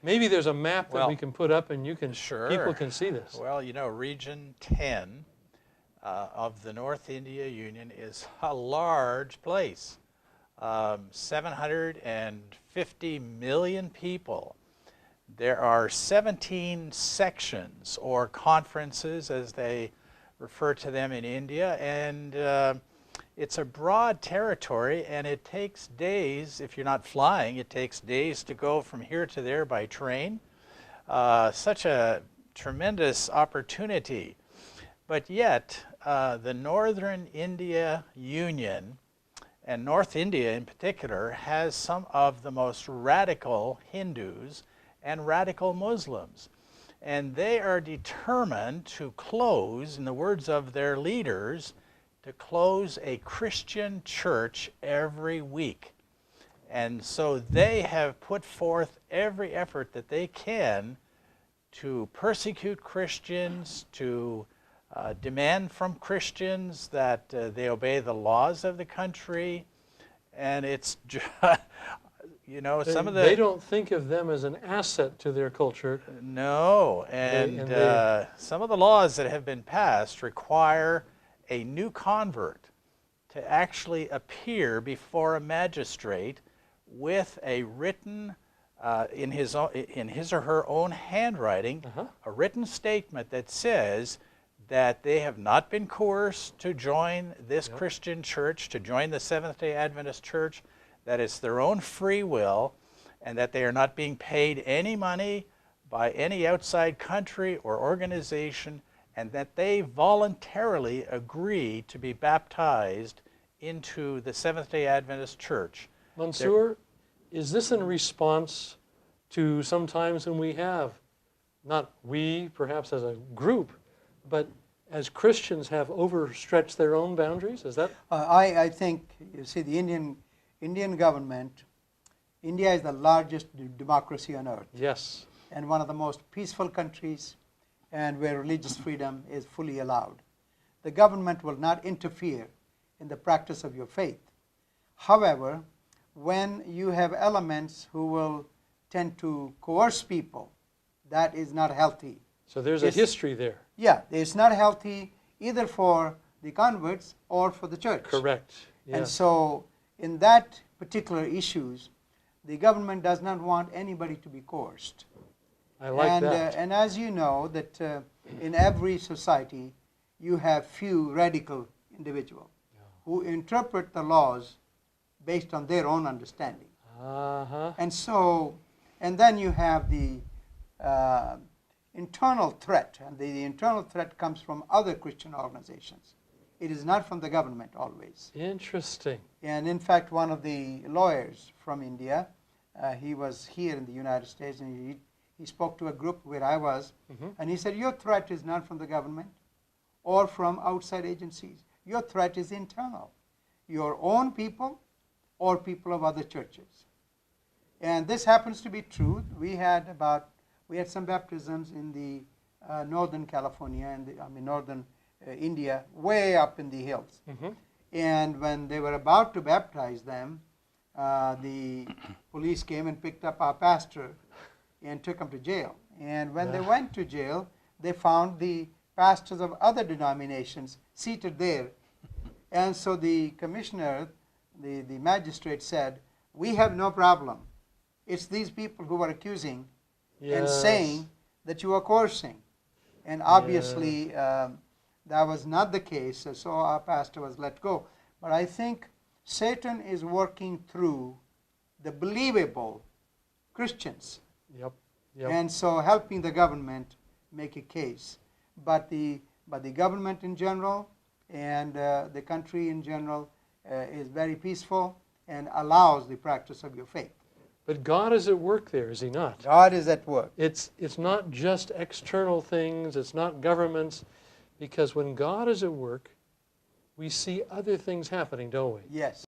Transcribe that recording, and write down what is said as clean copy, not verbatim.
Maybe there's a map that Well, we can put up and you can, sure. people can see this. Well, you know, Region 10 of the North India Union is a large place. 750 million people. There are 17 sections or conferences, as they refer to them in India, and it's a broad territory, and it takes days. If you're not flying, it takes days to go from here to there by train. Such a tremendous opportunity. But yet, the Northern India Union, and North India in particular, has some of the most radical Hindus and radical Muslims. And they are determined to close, in the words of their leaders, to close a Christian church every week. And so they have put forth every effort that they can to persecute Christians, to demand from Christians that they obey the laws of the country. And it's just, you know, They don't think of them as an asset to their culture. No, and some of the laws that have been passed require a new convert to actually appear before a magistrate with a written, in his or her own handwriting, a written statement that says that they have not been coerced to join this Christian church, to join the Seventh-day Adventist Church, that it's their own free will, and that they are not being paid any money by any outside country or organization, and that they voluntarily agree to be baptized into the Seventh-day Adventist Church. Manzoor, is this in response to sometimes when we have, not we perhaps as a group, but as Christians have overstretched their own boundaries? Is that? I think, you see, the Indian government, India is the largest democracy on earth. Yes. And one of the most peaceful countries, and where religious freedom is fully allowed. The government will not interfere in the practice of your faith. However, when you have elements who will tend to coerce people, that is not healthy. So there's a history there. Yeah, it's not healthy either for the converts or for the church. Correct. Yes. And so in that particular issues, the government does not want anybody to be coerced. I like that. And as you know, that in every society, you have few radical individuals who interpret the laws based on their own understanding. And so, and then you have the internal threat, and the internal threat comes from other Christian organizations. It is not from the government always. Interesting. And in fact, one of the lawyers from India, he was here in the United States, and he spoke to a group where I was, and he said, your threat is not from the government or from outside agencies. Your threat is internal. Your own people or people of other churches. And this happens to be true. We had some baptisms in the northern California and northern India, way up in the hills. And when they were about to baptize them, the police came and picked up our pastor and took him to jail. And when they went to jail, they found the pastors of other denominations seated there. And so the commissioner, the magistrate said, we have no problem. It's these people who are accusing and saying that you are coercing. And obviously that was not the case, so our pastor was let go. But I think Satan is working through the believable Christians. And so helping the government make a case. But the government in general and the country in general is very peaceful and allows the practice of your faith. But God is at work there, is He not? God is at work. It's not just external things, it's not governments, because when God is at work, we see other things happening, don't we? Yes.